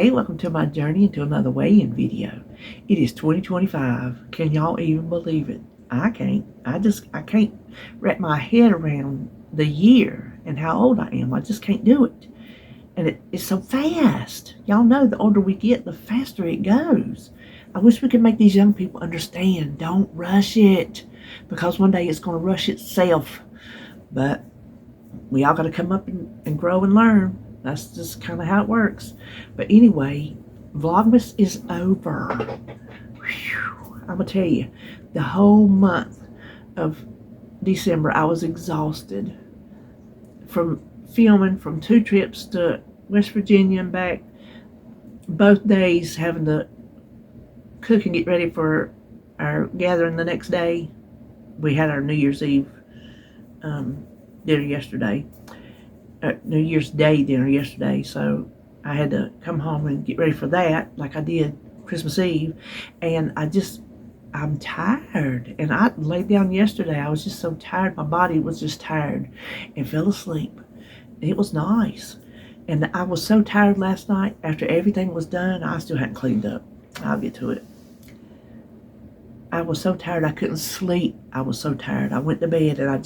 Hey, welcome to my journey into another weigh-in video. It is 2025. Can y'all even believe it? I can't. I can't wrap my head around the year and how old I am. I just can't do it. And it's so fast. Y'all know the older we get, the faster it goes. I wish we could make these young people understand. Don't rush it, because one day it's going to rush itself. But we all got to come up and grow and learn. That's just kind of how it works. But anyway, Vlogmas is over. Whew. I'm going to tell you, the whole month of December, I was exhausted from filming from 2 trips to West Virginia and back. Both days having to cook and get ready for our gathering the next day. We had our New Year's Eve dinner yesterday. New Year's Day dinner yesterday, so I had to come home and get ready for that like I did Christmas Eve. And I'm tired, and I laid down yesterday. I was just so tired. My body was just tired and fell asleep. It was nice. And I was so tired last night after everything was done. I still hadn't cleaned up. I'll get to it. I was so tired I couldn't sleep. I was so tired. I went to bed and I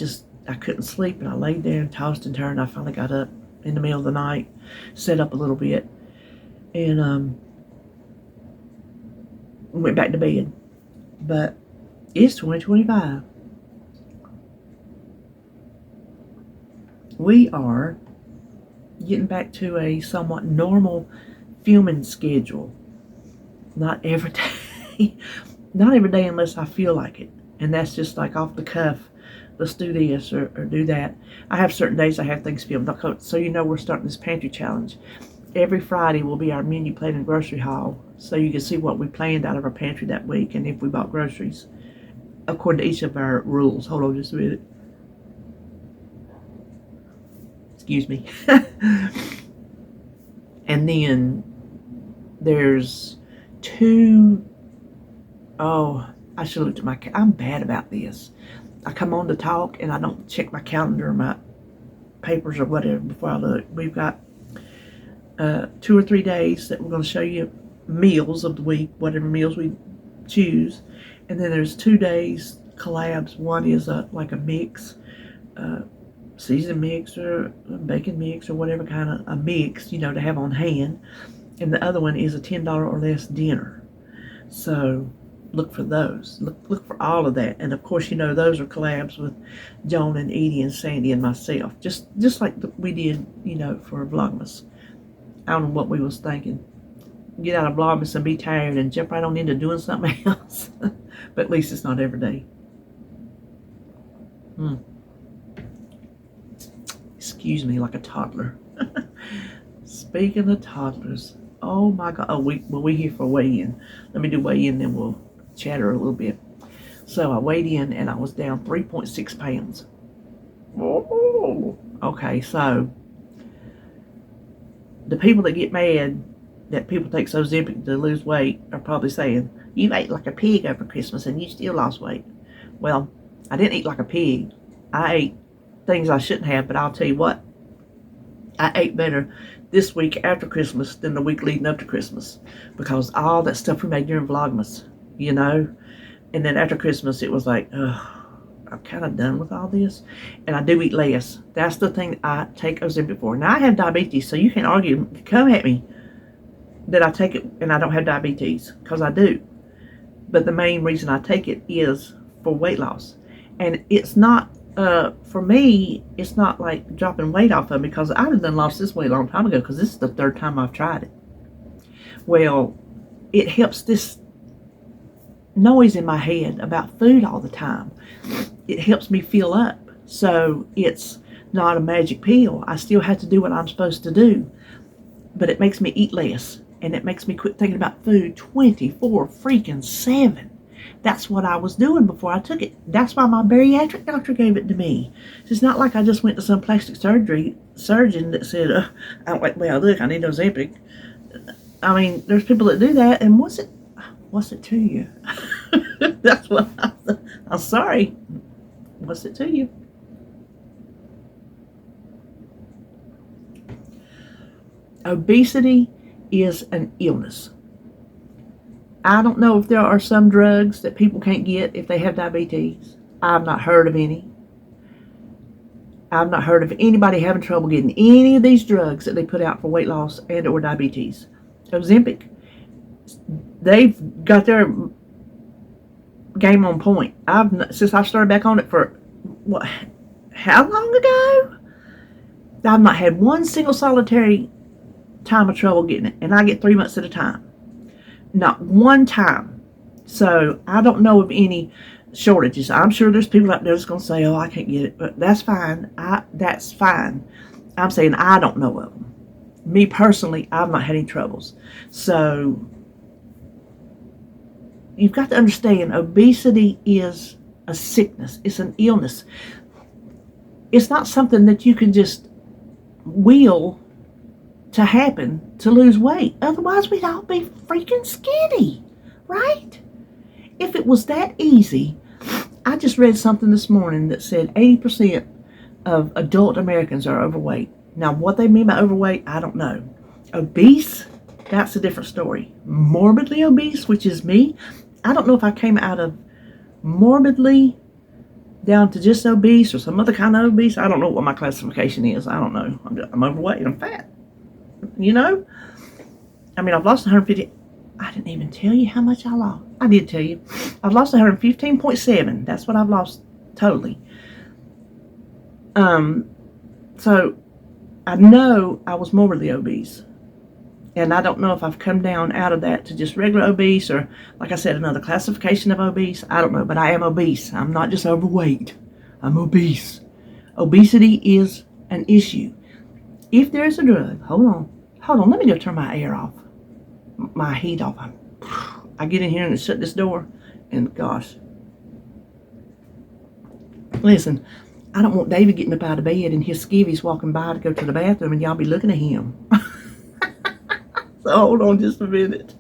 couldn't sleep, and I laid there and tossed and turned. I finally got up in the middle of the night, set up a little bit, and went back to bed. But it's 2025. We are getting back to a somewhat normal filming schedule. Not every day. Not every day unless I feel like it. And that's just like off the cuff. Let's do this or do that. I have certain days I have things filmed. So you know we're starting this pantry challenge. Every Friday will be our menu plate and grocery haul, so you can see what we planned out of our pantry that week and if we bought groceries according to each of our rules. Hold on just a minute. Excuse me. And then there's I should have looked at my I'm bad about this. I come on to talk and I don't check my calendar or my papers or whatever before I look. We've got 2 or 3 days that we're going to show you meals of the week, whatever meals we choose. And then there's 2 days collabs. One is like a mix, seasoned mix or a bacon mix or whatever kind of a mix, to have on hand. And the other one is a $10 or less dinner. So look for those. Look for all of that. And of course, those are collabs with Joan and Edie and Sandy and myself. Just like we did, for Vlogmas. I don't know what we was thinking. Get out of Vlogmas and be tired and jump right on into doing something else. But at least it's not every day. Excuse me, like a toddler. Speaking of toddlers, oh my God. Oh, we're here for weigh-in. Let me do weigh-in, then we'll chatter a little bit. So I weighed in and I was down 3.6 pounds. Oh, okay. So the people that get mad that people take Ozempic to lose weight are probably saying, you ate like a pig over Christmas and you still lost weight. Well, I didn't eat like a pig. I ate things I shouldn't have, but I'll tell you what, I ate better this week after Christmas than the week leading up to Christmas, because all that stuff we made during Vlogmas, and then after Christmas it was like, I'm kind of done with all this, and I do eat less. That's the thing I take Ozempic for. Now I have diabetes, so you can't argue, come at me that I take it and I don't have diabetes, because I do. But the main reason I take it is for weight loss, and it's not for me, it's not like dropping weight off of it, because I have done lost this weight a long time ago, because this is the 3rd time I've tried it. Well, it helps this noise in my head about food all the time. It helps me fill up. So it's not a magic pill. I still have to do what I'm supposed to do, but it makes me eat less, and it makes me quit thinking about food 24/7. That's what I was doing before I took it. That's why my bariatric doctor gave it to me. It's not like I just went to some plastic surgeon that said, I don't like the way I look, I need Ozempic. I mean, there's people that do that, and what's it to you? That's what I'm sorry. What's it to you? Obesity is an illness. I don't know if there are some drugs that people can't get if they have diabetes. I've not heard of any. I've not heard of anybody having trouble getting any of these drugs that they put out for weight loss and or diabetes. Ozempic, they've got their game on point. Since I started back on it for what? How long ago? I've not had one single solitary time of trouble getting it, and I get 3 months at a time. Not one time. So I don't know of any shortages. I'm sure there's people out there that's going to say, "Oh, I can't get it," but that's fine. That's fine. I'm saying I don't know of them. Me personally, I've not had any troubles. So you've got to understand, obesity is a sickness. It's an illness. It's not something that you can just will to happen to lose weight. Otherwise, we'd all be freaking skinny, right? If it was that easy, I just read something this morning that said 80% of adult Americans are overweight. Now, what they mean by overweight, I don't know. Obese, that's a different story. Morbidly obese, which is me, I don't know if I came out of morbidly down to just obese or some other kind of obese. I don't know what my classification is. I don't know. I'm overweight. I'm fat. You know? I mean, I've lost 150. I didn't even tell you how much I lost. I did tell you. I've lost 115.7. That's what I've lost totally. So I know I was morbidly obese. And I don't know if I've come down out of that to just regular obese or, like I said, another classification of obese. I don't know, but I am obese. I'm not just overweight. I'm obese. Obesity is an issue. If there is a drug, hold on, let me go turn my air off, my heat off. I get in here and shut this door, and gosh. Listen, I don't want David getting up out of bed and his skivvies walking by to go to the bathroom and y'all be looking at him. So hold on just a minute.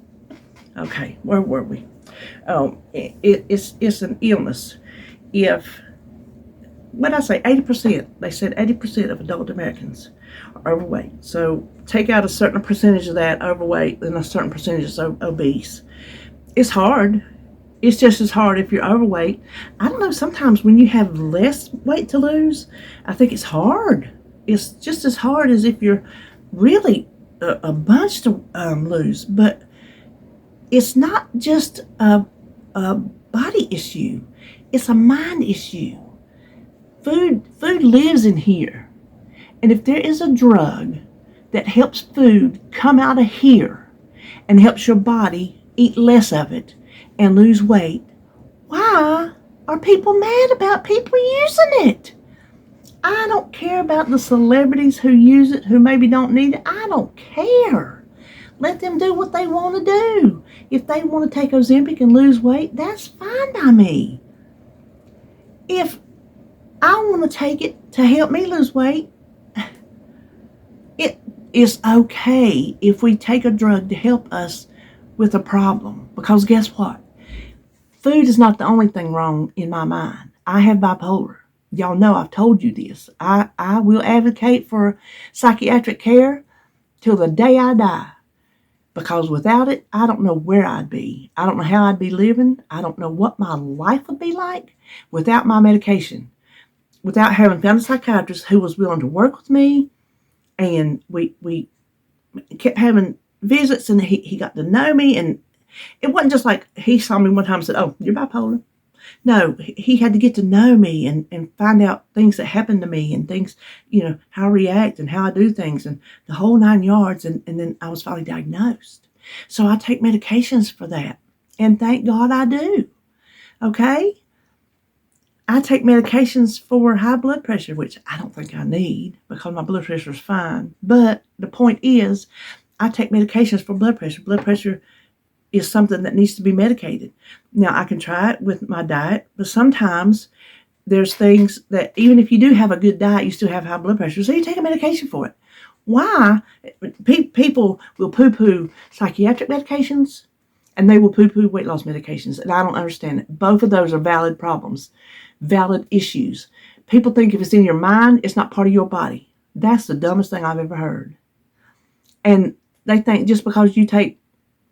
Okay, where were we? It's an illness. What did I say? 80%. They said 80% of adult Americans are overweight. So take out a certain percentage of that overweight and a certain percentage is obese. It's hard. It's just as hard if you're overweight. I don't know, sometimes when you have less weight to lose, I think it's hard. It's just as hard as if you're really a bunch to lose. But it's not just a body issue. It's a mind issue. Food lives in here. And if there is a drug that helps food come out of here and helps your body eat less of it and lose weight, why are people mad about people using it? I don't care about the celebrities who use it, who maybe don't need it. I don't care. Let them do what they want to do. If they want to take Ozempic and lose weight, that's fine by me. If I want to take it to help me lose weight, it is okay if we take a drug to help us with a problem. Because guess what? Food is not the only thing wrong in my mind. I have bipolar. Y'all know I've told you this. I will advocate for psychiatric care till the day I die. Because without it, I don't know where I'd be. I don't know how I'd be living. I don't know what my life would be like without my medication. Without having found a psychiatrist who was willing to work with me. And we kept having visits and he got to know me. And it wasn't just like he saw me one time and said, "Oh, you're bipolar." No, he had to get to know me and find out things that happened to me and things, how I react and how I do things and the whole 9 yards. And then I was finally diagnosed. So I take medications for that. And thank God I do. Okay? I take medications for high blood pressure, which I don't think I need because my blood pressure is fine. But the point is, I take medications for blood pressure. Blood pressure is something that needs to be medicated. Now, I can try it with my diet, but sometimes there's things that even if you do have a good diet, you still have high blood pressure, so you take a medication for it. Why? People will poo-poo psychiatric medications, and they will poo-poo weight loss medications, and I don't understand it. Both of those are valid problems, valid issues. People think if it's in your mind, it's not part of your body. That's the dumbest thing I've ever heard. And They think just because you take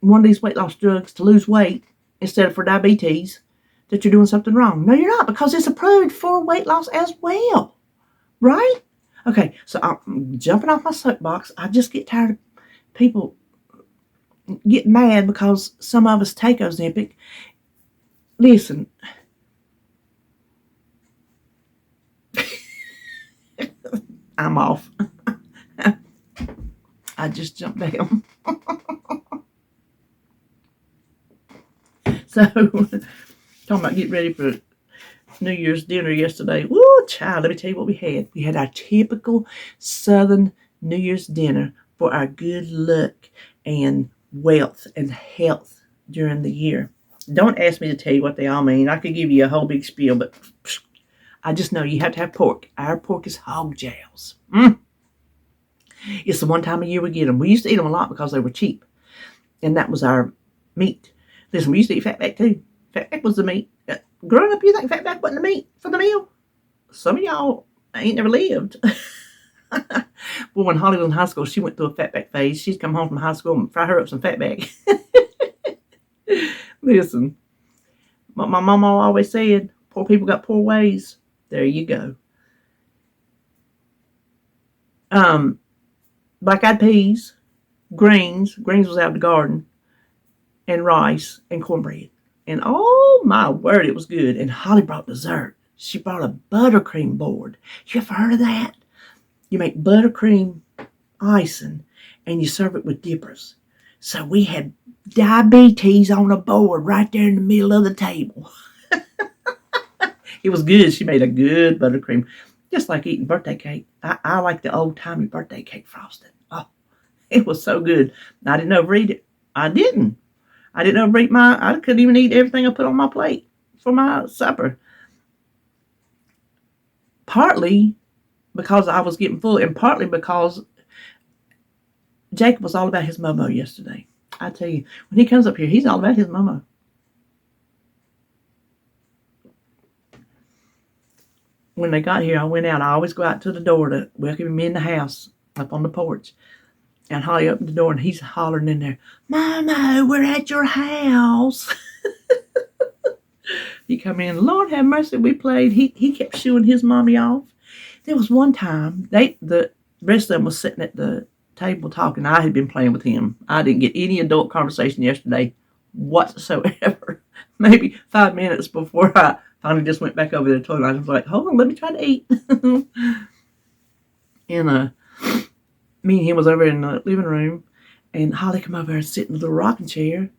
one of these weight loss drugs to lose weight instead of for diabetes that you're doing something wrong. No, you're not, because it's approved for weight loss as well, right? Okay, so I'm jumping off my soapbox. I just get tired of people getting mad because some of us take Ozempic. Listen, I'm off. I just jumped down. So, talking about getting ready for New Year's dinner yesterday. Woo, child, let me tell you what we had. We had our typical Southern New Year's dinner for our good luck and wealth and health during the year. Don't ask me to tell you what they all mean. I could give you a whole big spiel, but I just know you have to have pork. Our pork is hog jows. It's the one time a year we get them. We used to eat them a lot because they were cheap, and that was our meat. Listen, we used to eat fatback too. Fatback was the meat. Growing up, you think fatback wasn't the meat for the meal? Some of y'all ain't never lived. Well, when Holly was in high school, she went through a fatback phase. She'd come home from high school and fry her up some fatback. Listen, what my mama always said, poor people got poor ways. There you go. Black-eyed peas, greens was out of the garden, and rice and cornbread. And oh my word, it was good. And Holly brought dessert. She brought a buttercream board. You ever heard of that? You make buttercream icing and you serve it with dippers. So we had diabetes on a board right there in the middle of the table. It was good. She made a good buttercream. Just like eating birthday cake. I like the old-timey birthday cake frosting. Oh, it was so good. I didn't overeat it. I didn't overeat I couldn't even eat everything I put on my plate for my supper. Partly because I was getting full, and partly because Jacob was all about his Momo yesterday. I tell you, when he comes up here, he's all about his Momo. When they got here, I went out. I always go out to the door to welcome him in the house, up on the porch. And Holly opened the door, and he's hollering in there, "Momo, we're at your house." He come in, Lord have mercy, we played. He kept shooing his mommy off. There was one time, the rest of them was sitting at the table talking. I had been playing with him. I didn't get any adult conversation yesterday whatsoever. Maybe 5 minutes before I finally just went back over to the toilet. I was like, hold on, let me try to eat. And me and him was over in the living room, and Holly come over and sit in the little rocking chair.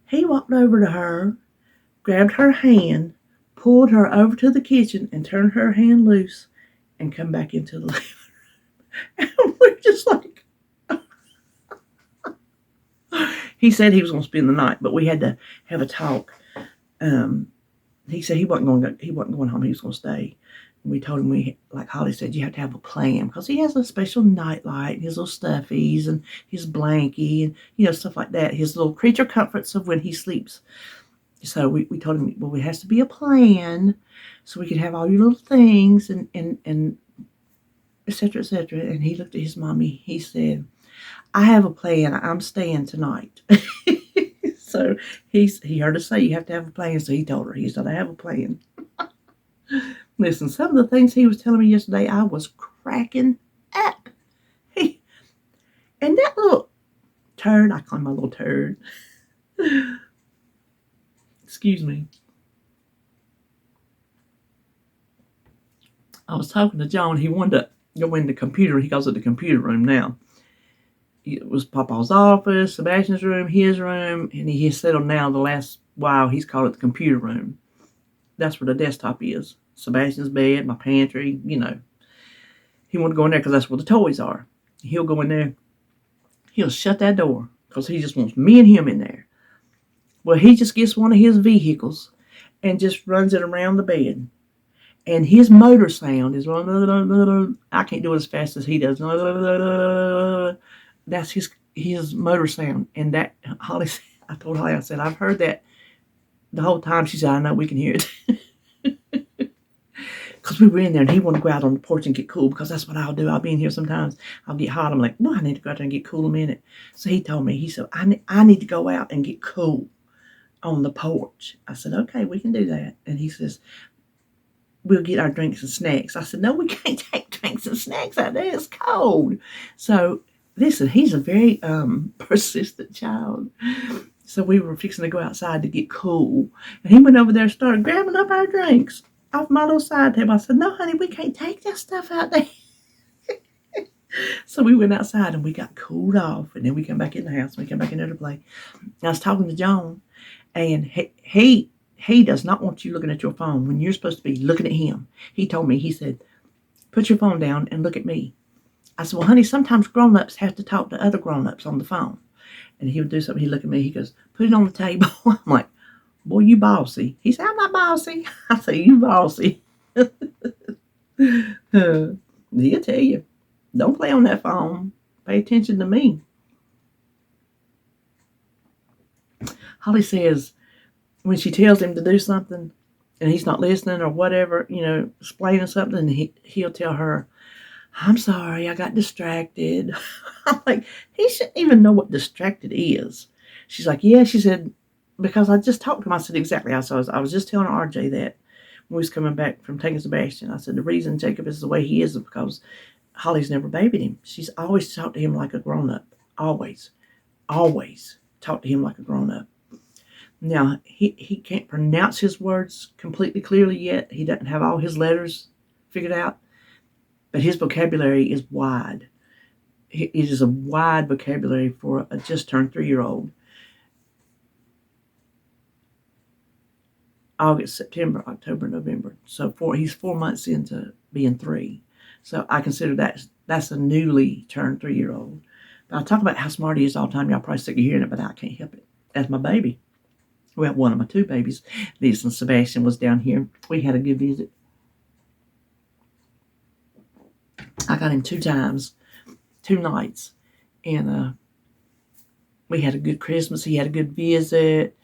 He walked over to her, grabbed her hand, pulled her over to the kitchen, and turned her hand loose, and come back into the living room. And we're just like, he said he was going to spend the night, but we had to have a talk. He said he wasn't going home. He was going to stay. And we told him, like Holly said, you have to have a plan, because he has a special nightlight and his little stuffies and his blankie and stuff like that. His little creature comforts of when he sleeps. So we told him, well, it has to be a plan, so we can have all your little things and et cetera, et cetera. And he looked at his mommy. He said, I have a plan. I'm staying tonight. So he heard us say you have to have a plan. So he told her, he said, I have a plan. Listen, some of the things he was telling me yesterday, I was cracking up. And that little turd, I call him my little turd. Excuse me. I was talking to John. He wanted to go in the computer. He calls it the computer room now. It was Papa's office, Sebastian's room, his room, and he has settled now the last while. He's called it the computer room. That's where the desktop is. Sebastian's bed, my pantry, He wanted to go in there because that's where the toys are. He'll go in there. He'll shut that door because he just wants me and him in there. Well, he just gets one of his vehicles and just runs it around the bed. And his motor sound is, I can't do it as fast as he does. That's his motor sound. And that, Holly, I told Holly, I said, I've heard that the whole time. She said, I know, we can hear it. because we were in there and he wanted to go out on the porch and get cool, because that's what I'll do. I'll be in here sometimes. I'll get hot. I'm like, no, I need to go out there and get cool a minute. So he told me, he said, I need to go out and get cool on the porch. I said, okay, we can do that. And he says, we'll get our drinks and snacks. I said, no, we can't take drinks and snacks out there. It's cold. So listen, he's a very persistent child. So we were fixing to go outside to get cool. And he went over there and started grabbing up our drinks off my little side table. I said, no, honey, we can't take that stuff out there. So we went outside and we got cooled off. And then we come back in the house. We come back in there to play. And I was talking to John. And he does not want you looking at your phone when you're supposed to be looking at him. He told me, he said, put your phone down and look at me. I said, well, honey, sometimes grown-ups have to talk to other grown-ups on the phone. And he would do something. He'd look at me. He goes, put it on the table. I'm like, boy, you bossy. He said, I'm not bossy. I said, you bossy. He'll tell you, don't play on that phone. Pay attention to me. Holly says, when she tells him to do something and he's not listening or whatever, explaining something, he'll tell her, I'm sorry, I got distracted. I'm like, he shouldn't even know what distracted is. She's like, yeah, she said, because I just talked to him. I said, exactly. I was just telling RJ that when we was coming back from taking Sebastian. I said, the reason Jacob is the way he is because Holly's never babied him. She's always talked to him like a grown-up. Always talked to him like a grown-up. Now, he can't pronounce his words completely clearly yet. He doesn't have all his letters figured out. But his vocabulary is wide. It is a wide vocabulary for a just turned 3-year-old. August, September, October, November. So he's 4 months into being 3. So I consider that's a newly turned 3-year-old. But I talk about how smart he is all the time. Y'all probably sick of hearing it, but I can't help it. That's my baby. Well, one of my 2 babies. This and Sebastian was down here. We had a good visit. I got him 2 times, 2 nights. And we had a good Christmas. He had a good visit.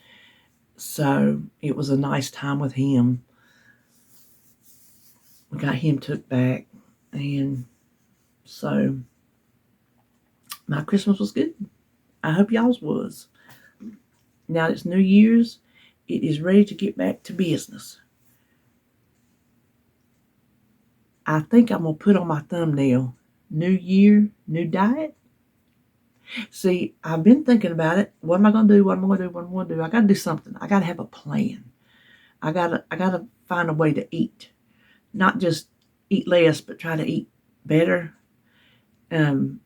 So it was a nice time with him. We got him took back. And so my Christmas was good. I hope y'all's was. Now it's New Year's. It is ready to get back to business. I think I'm going to put on my thumbnail, New Year, New Diet. See, I've been thinking about it. What am I going to do? What am I going to do? What am I going to do? I got to do something. I got to have a plan. I got to find a way to eat. Not just eat less, but try to eat better. That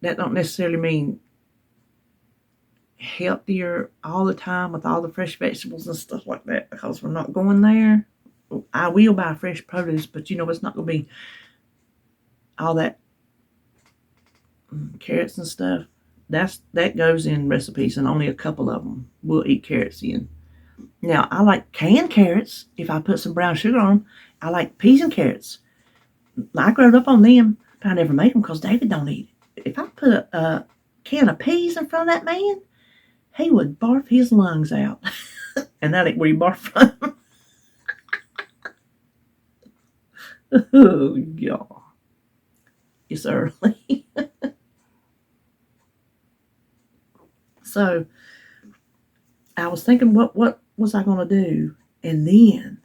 don't necessarily mean healthier all the time with all the fresh vegetables and stuff like that, because we're not going there. I will buy fresh produce, but it's not going to be all that carrots and stuff. That goes in recipes, and only a couple of them we'll eat carrots in. Now, I like canned carrots. If I put some brown sugar on them, I like peas and carrots. I grew up on them, but I never make them because David don't eat it. If I put a can of peas in front of that man, he would barf his lungs out. And that ain't where you barf from. Oh, y'all. It's early. So, I was thinking, what was I going to do? And then,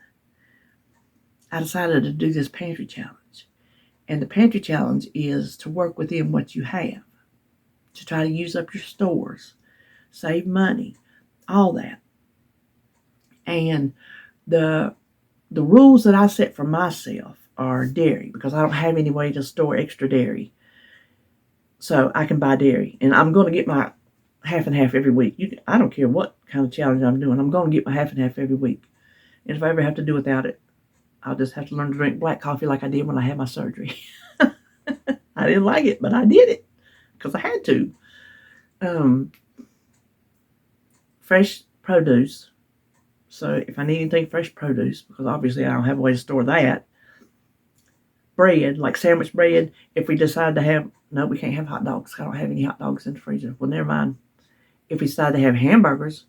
I decided to do this pantry challenge. And the pantry challenge is to work within what you have. To try to use up your stores. Save money. All that. And the rules that I set for myself are dairy, because I don't have any way to store extra dairy. So I can buy dairy. And I'm going to get my half and half every week. I don't care what kind of challenge I'm doing. I'm going to get my half and half every week. And if I ever have to do without it, I'll just have to learn to drink black coffee like I did when I had my surgery. I didn't like it, but I did it because I had to. Fresh produce. So if I need anything fresh produce, because obviously I don't have a way to store that. Bread, like sandwich bread. If we decide to have, no, we can't have hot dogs. I don't have any hot dogs in the freezer. Well, never mind. If we decide to have hamburgers,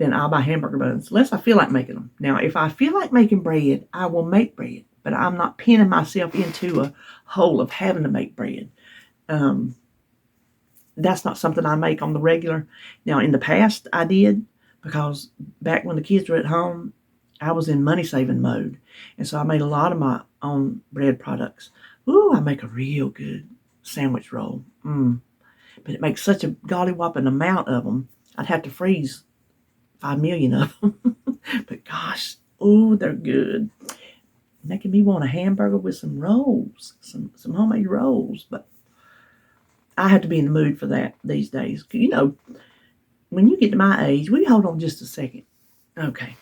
then I'll buy hamburger buns, unless I feel like making them. Now, if I feel like making bread, I will make bread, but I'm not pinning myself into a hole of having to make bread. That's not something I make on the regular. Now, in the past, I did, because back when the kids were at home, I was in money saving mode, and so I made a lot of my own bread products. Ooh, I make a real good sandwich roll. But it makes such a golly whopping amount of them. I'd have to freeze 5 million of them. But gosh, oh, they're good. Making me want a hamburger with some rolls, some homemade rolls. But I have to be in the mood for that these days. You know, when you get to my age, will you hold on just a second? Okay.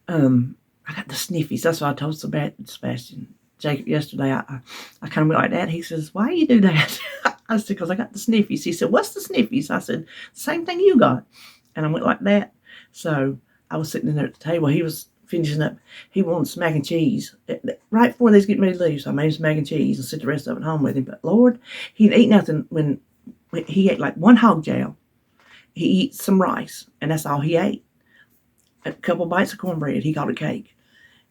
I got the sniffies. That's what I told Sebastian Jacob yesterday. I kind of went like that. He says, "Why you do that?" I said, "Because I got the sniffies." He said, "What's the sniffies?" I said, "Same thing you got." And I went like that. So I was sitting in there at the table. He was finishing up. He wanted some mac and cheese. Right before they was getting ready to leave, so I made him some mac and cheese and sent the rest of it home with him. But Lord, he didn't eat nothing when he ate like one hog jowl. He eats some rice, and that's all he ate. A couple bites of cornbread. He called it cake.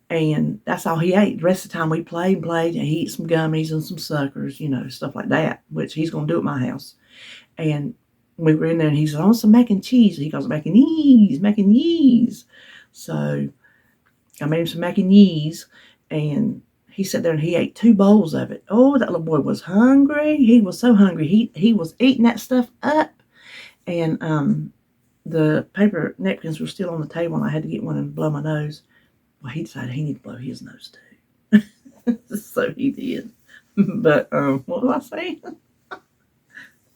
And that's all he ate. The rest of the time we played and played, and he ate some gummies and some suckers, you know, stuff like that, which he's going to do at my house. And we were in there, and he said, "I want some mac and cheese." He calls it mac and cheese, mac and cheese. So I made him some mac and cheese, and he sat there and he ate 2 bowls of it. Oh, that little boy was hungry. He was so hungry. He was eating that stuff up. And the paper napkins were still on the table, and I had to get one and blow my nose. Well, he decided he needed to blow his nose too. So he did. But what was I saying?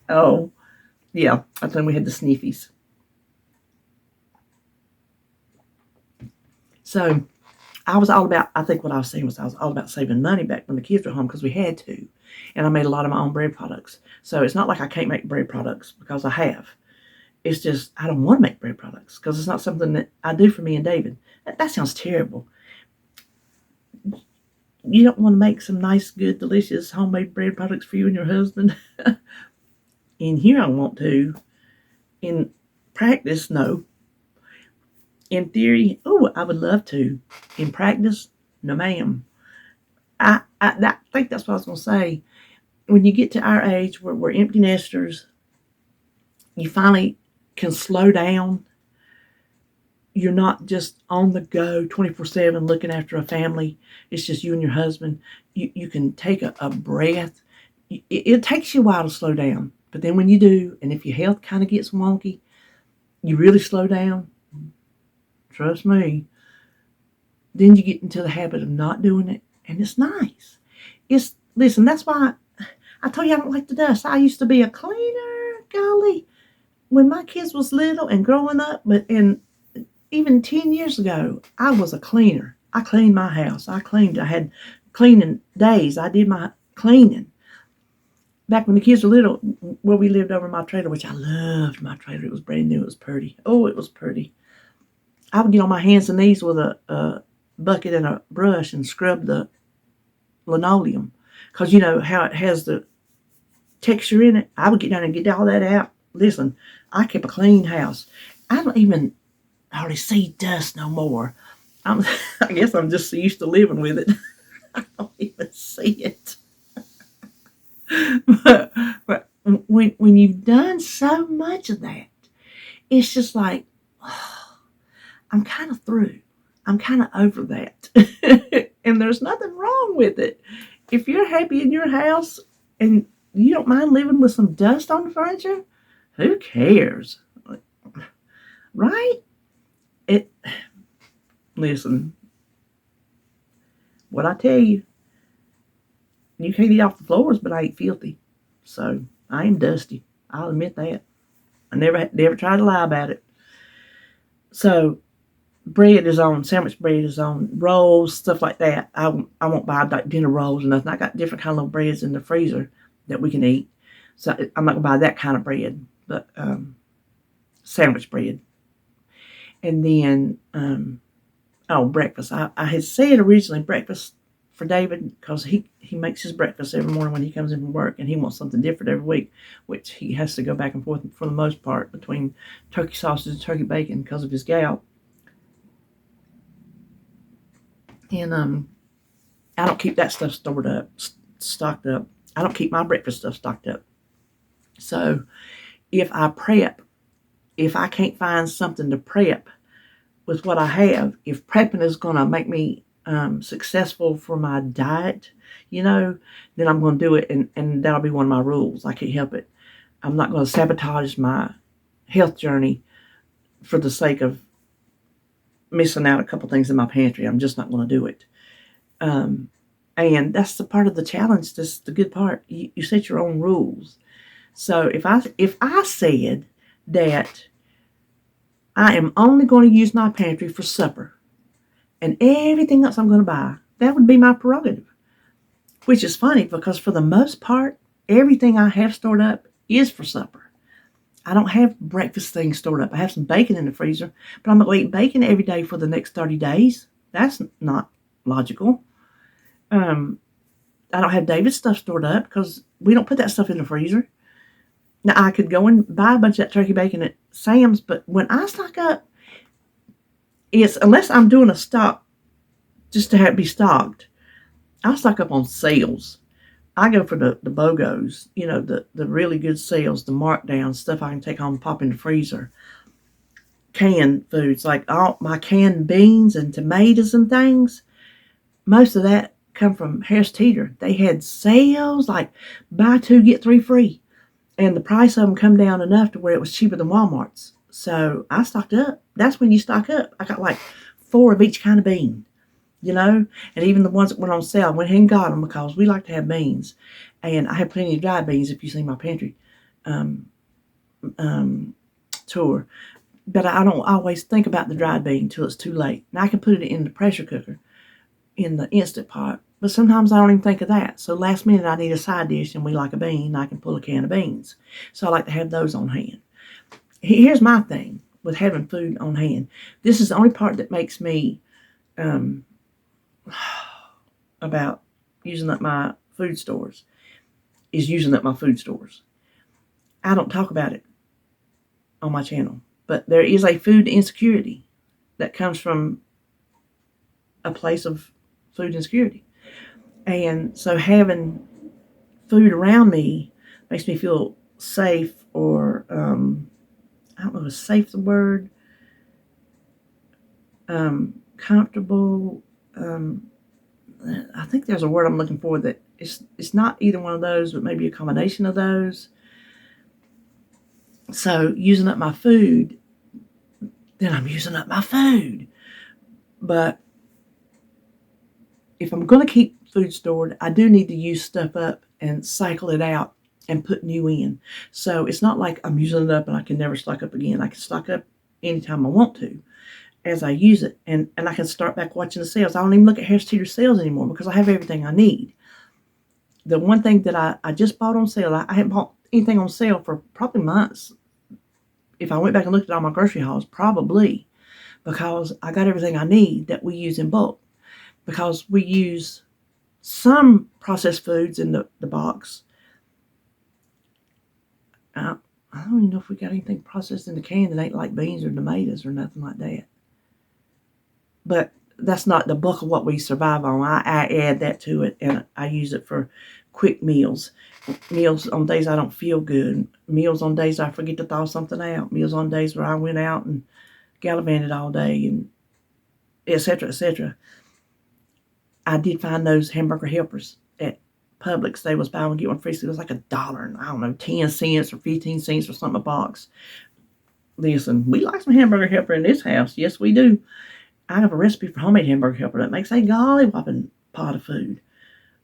Oh, yeah. I think we had the sniffies. So I think what I was saying was I was all about saving money back when the kids were home, because we had to. And I made a lot of my own bread products. So it's not like I can't make bread products, because I have. It's just I don't want to make bread products, because it's not something that I do for me and David. That sounds terrible. You don't want to make some nice, good, delicious homemade bread products for you and your husband? In here, I want to. In practice, no. In theory, oh, I would love to. In practice, no, ma'am. I think that's what I was going to say. When you get to our age where we're empty nesters, you finally can slow down. You're not just on the go 24/7 looking after a family. It's just you and your husband. You can take a breath. It takes you a while to slow down. But then when you do, and if your health kind of gets wonky, you really slow down. Trust me. Then you get into the habit of not doing it. And it's nice. Listen, that's why I told you I don't like the dust. I used to be a cleaner. Golly. When my kids was little and growing up, even 10 years ago, I was a cleaner. I cleaned my house. I had cleaning days. I did my cleaning. Back when the kids were little, where we lived over my trailer, which I loved my trailer. It was brand new. It was pretty. Oh, it was pretty. I would get on my hands and knees with a bucket and a brush and scrub the linoleum. Because you know how it has the texture in it. I would get down and get all that out. Listen, I kept a clean house. I don't even hardly see dust no more. I guess I'm just so used to living with it. I don't even see it. but when you've done so much of that, it's just like, oh, I'm kind of through. I'm kind of over that. And there's nothing wrong with it. If you're happy in your house and you don't mind living with some dust on the furniture, who cares? Right? Listen, what I tell you, you can't eat off the floors, but I ain't filthy. So I am dusty. I'll admit that. I never tried to lie about it. So bread is on, sandwich bread is on, rolls, stuff like that. I won't buy like dinner rolls or nothing. I got different kind of breads in the freezer that we can eat. So I'm not going to buy that kind of bread, but sandwich bread. And then, breakfast. I had said originally breakfast for David, because he makes his breakfast every morning when he comes in from work, and he wants something different every week, which he has to go back and forth for the most part between turkey sausage and turkey bacon because of his gout. And I don't keep that stuff stocked up. I don't keep my breakfast stuff stocked up. So if I prep, if I can't find something to prep with what I have, if prepping is going to make me successful for my diet, then I'm going to do it, and that'll be one of my rules. I can't help it. I'm not going to sabotage my health journey for the sake of missing out a couple things in my pantry. I'm just not going to do it. And that's the part of the challenge. That's the good part. You set your own rules. So if I said that I am only going to use my pantry for supper, and everything else I'm going to buy, that would be my prerogative. Which is funny because for the most part, everything I have stored up is for supper. I don't have breakfast things stored up. I have some bacon in the freezer, but I'm going to eat bacon every day for the next 30 days. That's not logical. I don't have David's stuff stored up because we don't put that stuff in the freezer. Now, I could go and buy a bunch of that turkey bacon at Sam's, but when I stock up, it's unless I'm doing a stock just to have it be stocked, I stock up on sales. I go for the BOGOs, the really good sales, the markdown stuff I can take home and pop in the freezer. Canned foods, like all my canned beans and tomatoes and things, most of that come from Harris Teeter. They had sales like buy two, get three free. And the price of them come down enough to where it was cheaper than Walmart's. So I stocked up. That's when you stock up. I got like 4 of each kind of bean, and even the ones that went on sale, I went ahead and got them because we like to have beans. And I have plenty of dried beans if you see my pantry tour. But I don't always think about the dried bean until it's too late. Now I can put it in the pressure cooker, in the Instant Pot. But sometimes I don't even think of that. So last minute I need a side dish and we like a bean, I can pull a can of beans. So I like to have those on hand. Here's my thing with having food on hand. This is the only part that makes me about using up my food stores, is using up my food stores. I don't talk about it on my channel, but there is a food insecurity that comes from a place of food insecurity. And so having food around me makes me feel safe, or I don't know if safe the word, comfortable. I think there's a word I'm looking for that it's not either one of those, but maybe a combination of those. So using up my food, then I'm using up my food. But if I'm going to keep food stored, I do need to use stuff up and cycle it out and put new in. So it's not like I'm using it up and I can never stock up again. I can stock up anytime I want to as I use it. And I can start back watching the sales. I don't even look at Harris Teeter sales anymore because I have everything I need. The one thing that I just bought on sale, I haven't bought anything on sale for probably months. If I went back and looked at all my grocery hauls, probably, because I got everything I need that we use in bulk. Because we use some processed foods in the box. I don't even know if we got anything processed in the can that ain't like beans or tomatoes or nothing like that. But that's not the bulk of what we survive on. I add that to it, and I use it for quick meals. Meals on days I don't feel good. Meals on days I forget to thaw something out. Meals on days where I went out and gallivanted all day, and et cetera, et cetera. I did find those hamburger helpers at Publix. They was buy one get one free. So it was like $1, and I don't know, 10 cents or 15 cents or something a box. Listen, we like some hamburger helper in this house. Yes, we do. I have a recipe for homemade hamburger helper that makes a golly whopping pot of food.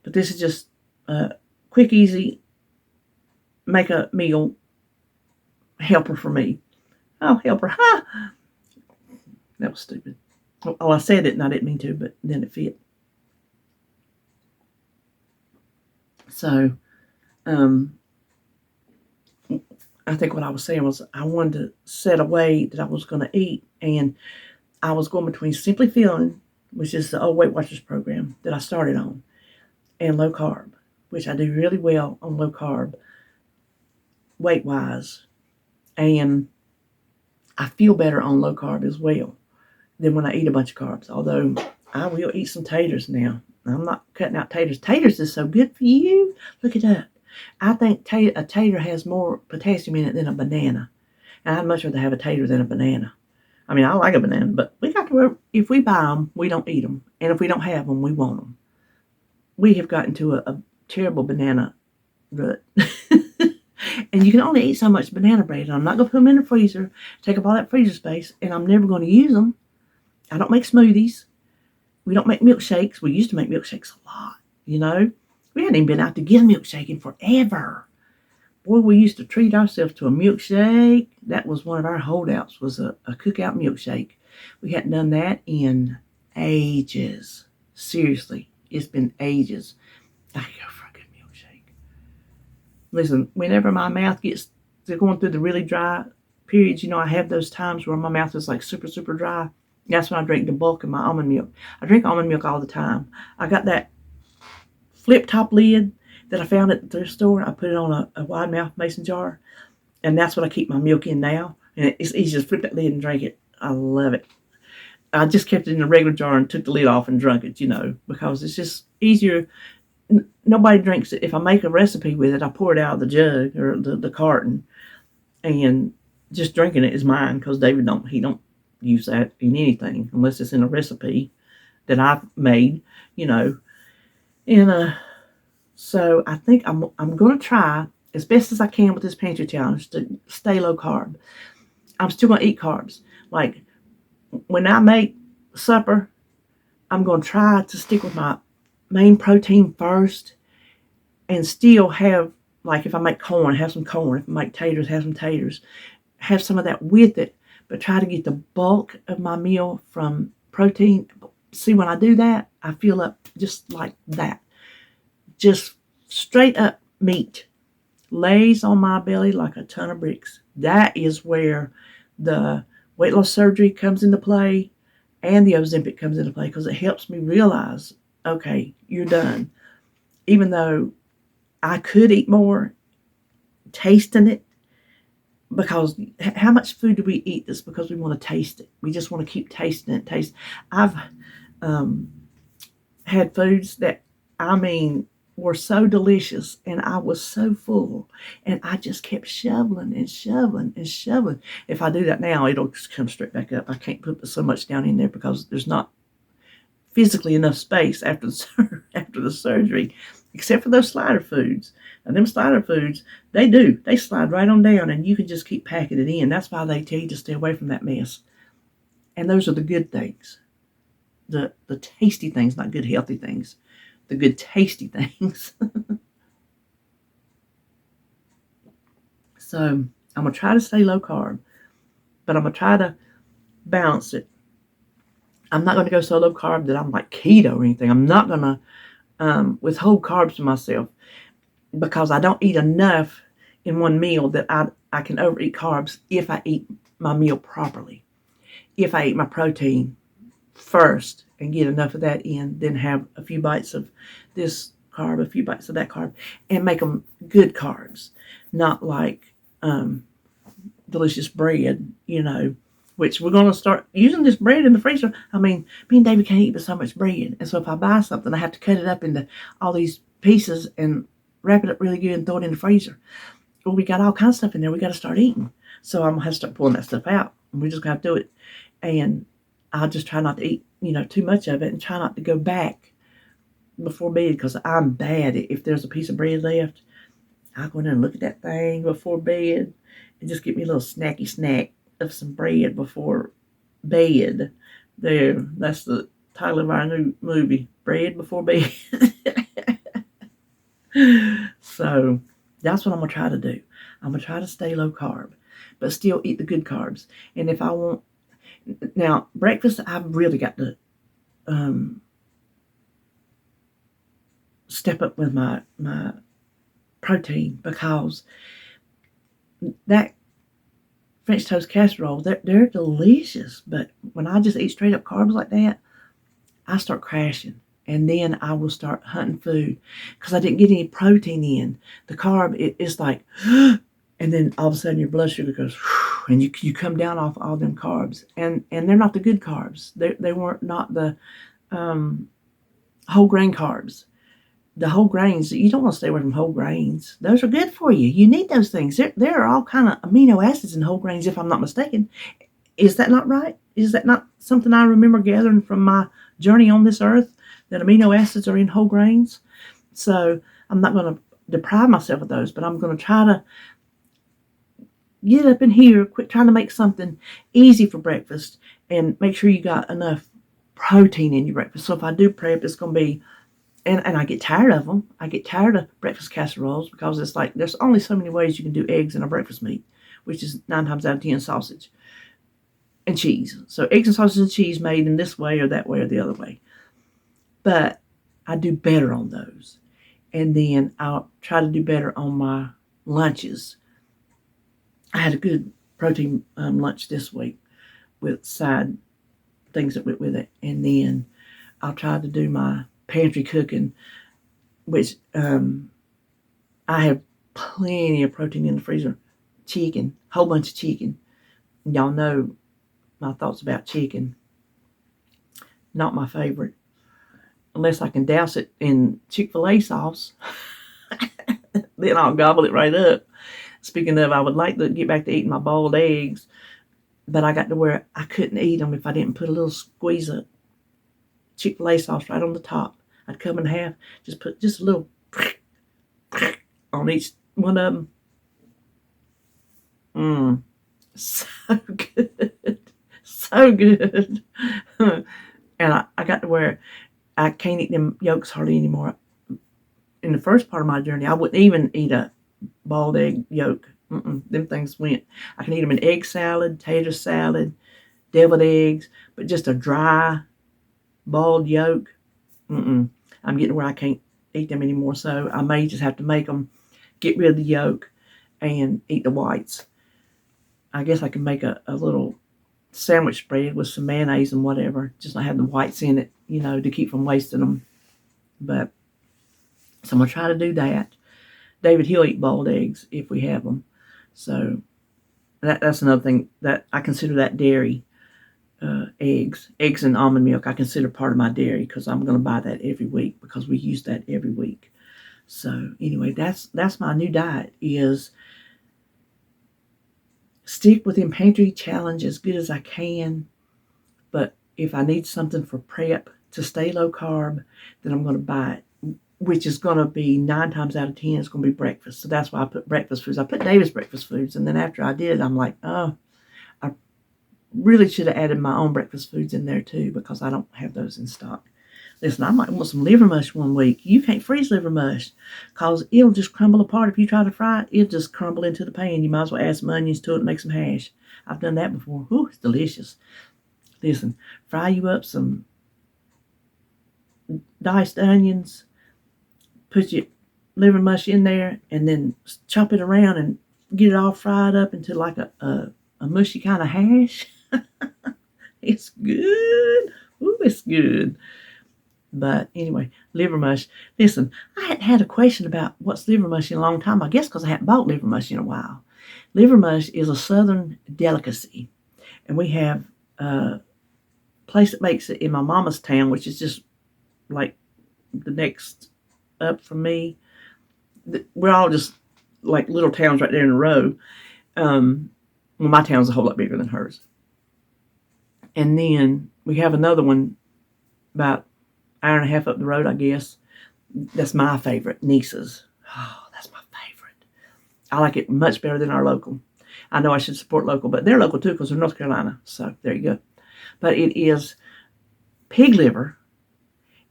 But this is just quick, easy, make a meal helper for me. Oh, helper, ha! That was stupid. Oh, I said it and I didn't mean to, but then it fit. So, I think what I was saying was I wanted to set a way that I was going to eat, and I was going between Simply Feeling which is the old Weight Watchers program that I started on, and low carb, which I do really well on low carb, weight wise, and I feel better on low carb as well than when I eat a bunch of carbs. Although I will eat some taters now. I'm not cutting out taters. Taters is so good for you. Look it up. I think a tater has more potassium in it than a banana. And I'd much rather have a tater than a banana. I mean, I like a banana, but we got to where if we buy them, we don't eat them. And if we don't have them, we want them. We have gotten to a terrible banana rut. And you can only eat so much banana bread. And I'm not going to put them in the freezer, take up all that freezer space, and I'm never going to use them. I don't make smoothies. We don't make milkshakes. We used to make milkshakes a lot, you know. We hadn't even been out to get a milkshake in forever. Boy, we used to treat ourselves to a milkshake. That was one of our holdouts, was a cookout milkshake. We hadn't done that in ages. Seriously, it's been ages. I could go for a good milkshake. Listen, whenever my mouth gets to going through the really dry periods, you know, I have those times where my mouth is like super, super dry. That's when I drink the bulk of my almond milk. I drink almond milk all the time. I got that flip top lid that I found at the thrift store. I put it on a wide mouth mason jar, and that's what I keep my milk in now. And it's easy to flip that lid and drink it. I love it. I just kept it in a regular jar and took the lid off and drunk it, you know, because it's just easier. Nobody drinks it. If I make a recipe with it, I pour it out of the jug or the carton, and just drinking it is mine because David don't use that in anything unless it's in a recipe that I've made, you know. And so I think I'm going to try as best as I can with this pantry challenge to stay low carb. I'm still going to eat carbs. Like when I make supper, I'm going to try to stick with my main protein first and still have, like if I make corn, have some corn. If I make taters, have some taters. Have some of that with it, but try to get the bulk of my meal from protein. See, when I do that, I feel up just like that. Just straight up meat lays on my belly like a ton of bricks. That is where the weight loss surgery comes into play and the Ozempic comes into play, because it helps me realize, okay, you're done. Even though I could eat more, tasting it, because how much food do we eat that's because we want to taste it? We just want to keep tasting it. I've had foods that, I mean, were so delicious, and I was so full, and I just kept shoveling and shoveling and shoveling. If I do that now, it'll just come straight back up. I can't put so much down in there because there's not physically enough space after the surgery, except for those slider foods. And them slider foods, they slide right on down, and you can just keep packing it in. That's why they tell you to stay away from that mess. And those are the good things, the tasty things, not good healthy things, the good tasty things. So I'm gonna try to stay low carb, but I'm gonna try to balance it. I'm not gonna go so low carb that I'm like keto or anything. I'm not gonna withhold carbs from myself, because I don't eat enough in one meal that I can overeat carbs if I eat my meal properly. If I eat my protein first and get enough of that in, then have a few bites of this carb, a few bites of that carb, and make them good carbs, not like delicious bread, you know, which we're going to start using this bread in the freezer. I mean, me and David can't eat but so much bread. And so if I buy something, I have to cut it up into all these pieces and wrap it up really good and throw it in the freezer. Well, we got all kinds of stuff in there we got to start eating. So I'm going to have to start pulling that stuff out. And we're just going to have to do it. And I'll just try not to eat, you know, too much of it, and try not to go back before bed, because I'm bad. If there's a piece of bread left, I'll go in there and look at that thing before bed and just get me a little snacky snack of some bread before bed. There, that's the title of our new movie, Bread Before Bed. So that's what I'm going to try to do. I'm going to try to stay low carb, but still eat the good carbs. And if I want, now breakfast, I've really got to step up with my protein, because that French toast casserole, they're delicious. But when I just eat straight up carbs like that, I start crashing. And then I will start hunting food because I didn't get any protein in. The carb, it's like, and then all of a sudden your blood sugar goes, and you come down off all them carbs. And they're not the good carbs. They weren't not the whole grain carbs. The whole grains, you don't want to stay away from whole grains. Those are good for you. You need those things. There are all kind of amino acids in whole grains, if I'm not mistaken. Is that not right? Is that not something I remember gathering from my journey on this earth, that amino acids are in whole grains? So I'm not going to deprive myself of those, but I'm going to try to get up in here, quit trying to make something easy for breakfast, and make sure you got enough protein in your breakfast. So if I do prep, it's going to be, and I get tired of them. I get tired of breakfast casseroles because it's like there's only so many ways you can do eggs in a breakfast meat, which is 9 times out of 10 sausage and cheese. So eggs and sausage and cheese made in this way or that way or the other way. But I do better on those. And then I'll try to do better on my lunches. I had a good protein lunch this week with side things that went with it. And then I'll try to do my pantry cooking, which I have plenty of protein in the freezer. Chicken, whole bunch of chicken. Y'all know my thoughts about chicken. Not my favorite. Unless I can douse it in Chick-fil-A sauce. Then I'll gobble it right up. Speaking of, I would like to get back to eating my boiled eggs, but I got to where I couldn't eat them if I didn't put a little squeeze of Chick-fil-A sauce right on the top. I'd cut them in half, just put just a little on each one of them. So good. So good. And I got to where I can't eat them yolks hardly anymore. In the first part of my journey, I wouldn't even eat a boiled egg yolk. Them things went. I can eat them in egg salad, tater salad, deviled eggs, but just a dry boiled yolk. I'm getting where I can't eat them anymore, so I may just have to make them, get rid of the yolk, and eat the whites. I guess I can make a little sandwich spread with some mayonnaise and whatever, just not have the whites in it, to keep from wasting them. But so I'm going to try to do that. David, he'll eat boiled eggs if we have them. So that's another thing that I consider that dairy. Eggs and almond milk I consider part of my dairy because I'm going to buy that every week because we use that every week. So anyway, that's my new diet, is stick within pantry challenge as good as I can. But if I need something for prep to stay low carb, then I'm going to buy it, which is going to be 9 times out of 10, it's going to be breakfast. So that's why I put breakfast foods. I put David's breakfast foods, and then after I did, I'm like, oh, I really should have added my own breakfast foods in there too because I don't have those in stock. Listen, I might want some liver mush one week. You can't freeze liver mush because it'll just crumble apart. If you try to fry it, it'll just crumble into the pan. You might as well add some onions to it and make some hash. I've done that before. Ooh, it's delicious. Listen, fry you up some diced onions, put your liver mush in there, and then chop it around and get it all fried up into like a mushy kind of hash. It's good. Ooh, it's good. But anyway, liver mush. Listen, I hadn't had a question about what's liver mush in a long time. I guess because I hadn't bought liver mush in a while. Liver mush is a southern delicacy. And we have a place that makes it in my mama's town, which is just like the next up from me. We're all just like little towns right there in a row. Well, my town's a whole lot bigger than hers. And then we have another one about an hour and a half up the road, I guess. That's my favorite, Niece's. Oh, that's my favorite. I like it much better than our local. I know I should support local, but they're local too because they're North Carolina. So there you go. But it is pig liver.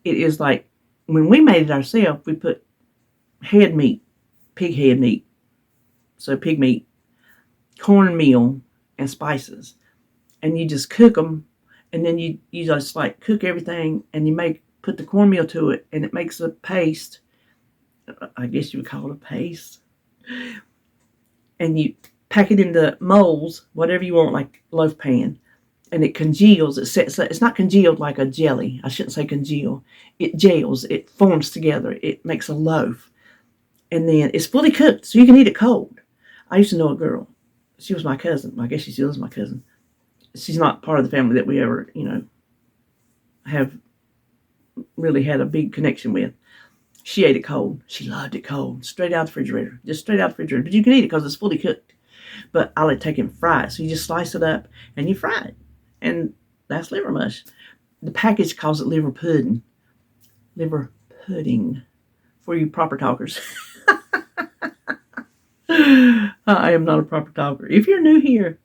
It is like, when we made it ourselves, we put head meat, pig head meat. So pig meat, cornmeal, and spices. And you just cook them, and then you just like cook everything, and you put the cornmeal to it, and it makes a paste. I guess you would call it a paste. And you pack it into molds, whatever you want, like loaf pan, and it congeals. It's not congealed like a jelly. I shouldn't say congeal. It gels. It forms together. It makes a loaf. And then it's fully cooked, so you can eat it cold. I used to know a girl. She was my cousin. I guess she still is my cousin. She's not part of the family that we ever, have really had a big connection with. She ate it cold. She loved it cold. Straight out the refrigerator. Just straight out the refrigerator. But you can eat it because it's fully cooked. But I like to take it and fry it. So you just slice it up and you fry it. And that's liver mush. The package calls it liver pudding. Liver pudding. For you proper talkers. I am not a proper talker. If you're new here,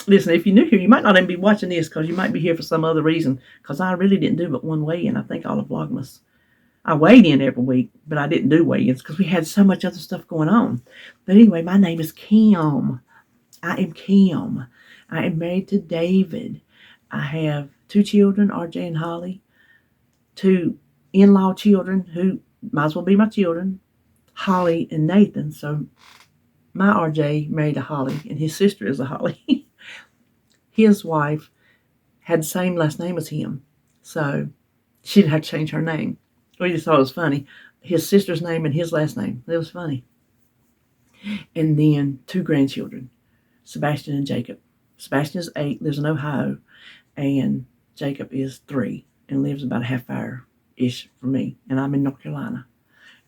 listen, if you're new here, you might not even be watching this because you might be here for some other reason. Because I really didn't do but one weigh-in. I think all of Vlogmas. I weighed in every week, but I didn't do weigh-ins because we had so much other stuff going on. But anyway, my name is Kim. I am Kim. I am married to David. I have 2 children, RJ and Holly. 2 in-law children who might as well be my children, Holly and Nathan. So my RJ married a Holly, and his sister is a Holly. His wife had the same last name as him, so she didn't have to change her name. We just thought it was funny. His sister's name and his last name. It was funny. And then 2 grandchildren, Sebastian and Jacob. Sebastian is 8, lives in Ohio, and Jacob is 3 and lives about a half hour-ish from me, and I'm in North Carolina.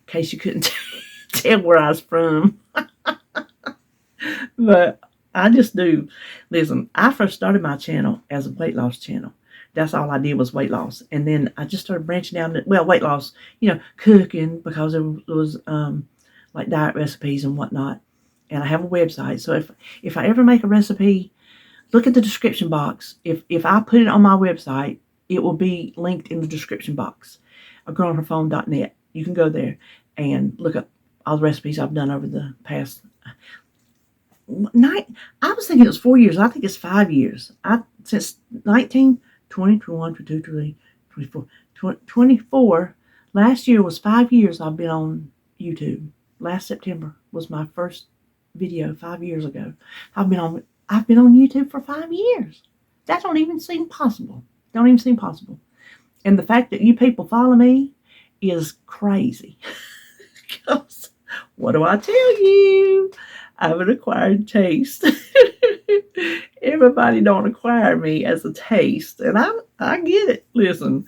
In case you couldn't tell where I was from. But I just do. Listen, I first started my channel as a weight loss channel. That's all I did was weight loss. And then I just started branching out, weight loss, cooking, because it was like diet recipes and whatnot. And I have a website. So if I ever make a recipe, look at the description box. If I put it on my website, it will be linked in the description box. agirlonherphone.net. You can go there and look up all the recipes I've done over the past night. I was thinking it was 4 years. I think it's 5 years. Since 19, 20, 21, 22, 23, 24, 24. Last year was 5 years I've been on YouTube. Last September was my first video 5 years ago. I've been on YouTube for 5 years. That don't even seem possible. And the fact that you people follow me is crazy. Because what do I tell you? I have an acquired taste. Everybody don't acquire me as a taste. And I get it. Listen,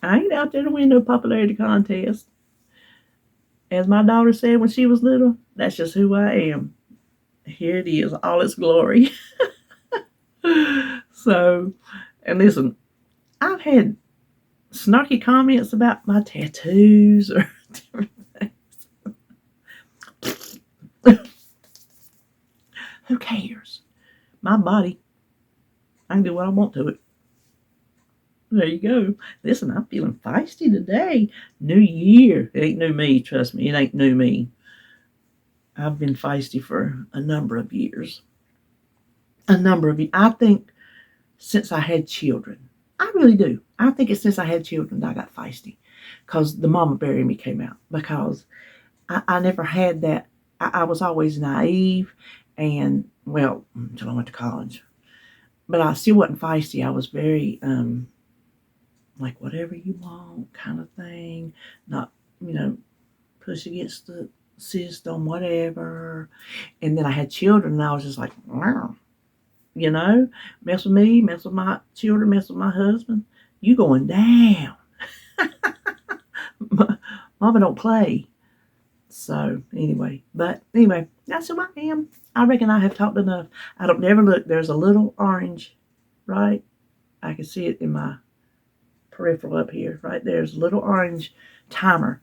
I ain't out there to win no popularity contest. As my daughter said when she was little, that's just who I am. Here it is, all its glory. So, and listen, I've had snarky comments about my tattoos or different things. Who cares? My body. I can do what I want to it. There you go. Listen, I'm feeling feisty today. New year. It ain't new me, trust me. It ain't new me. I've been feisty for a number of years. I think since I had children. I really do. I think it's since I had children that I got feisty. Because the mama bear in me came out. Because I never had that. I was always naive. And, well, until I went to college. But I still wasn't feisty. I was very, like, whatever you want kind of thing. Not, push against the system, whatever. And then I had children, and I was just like, wow. Mess with me, mess with my children, mess with my husband. You going down. Mama don't play. So, anyway. That's who I am. I reckon I have talked enough. I don't never look. There's a little orange, right? I can see it in my peripheral up here. Right there's a little orange timer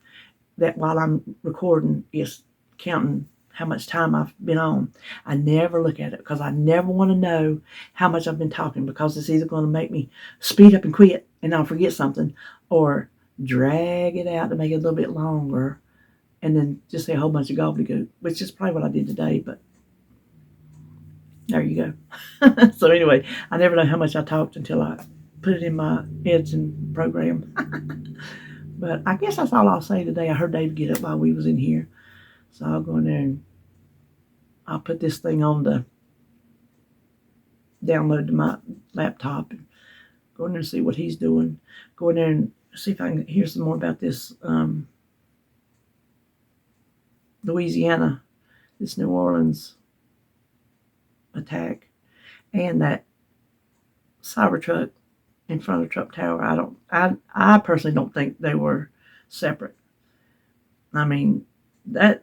that while I'm recording is counting how much time I've been on. I never look at it because I never want to know how much I've been talking, because it's either going to make me speed up and quit and I'll forget something, or drag it out to make it a little bit longer and then just say a whole bunch of gobbledygook, which is probably what I did today, but there you go. So anyway, I never know how much I talked until I put it in my editing program. But I guess that's all I'll say today. I heard Dave get up while we was in here. So I'll go in there and I'll put this thing on the download to my laptop and go in there and see what he's doing. Go in there and see if I can hear some more about this Louisiana, this New Orleans attack, and that Cybertruck in front of Trump Tower. I personally don't think they were separate. I mean, that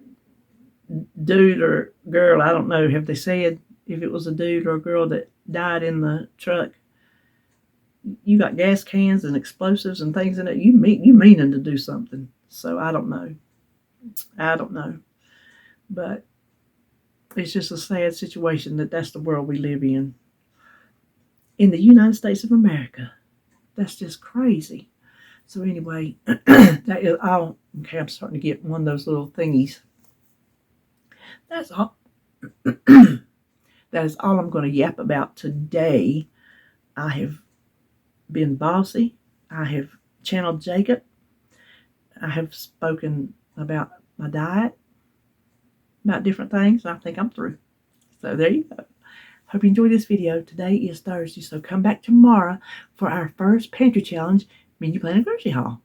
dude or girl, I don't know, have they said if it was a dude or a girl that died in the truck? You got gas cans and explosives and things in it. You meaning to do something. So I don't know. But it's just a sad situation that's the world we live in the United States of America. That's just crazy. So anyway, that is all. Okay, I'm starting to get one of those little thingies. That's all. That is all I'm going to yap about today. I have been bossy. I have channeled Jacob. I have spoken about my diet, about different things. I think I'm through. So there you go. Hope you enjoyed this video. Today is Thursday, so come back tomorrow for our first pantry challenge, menu plan and grocery haul.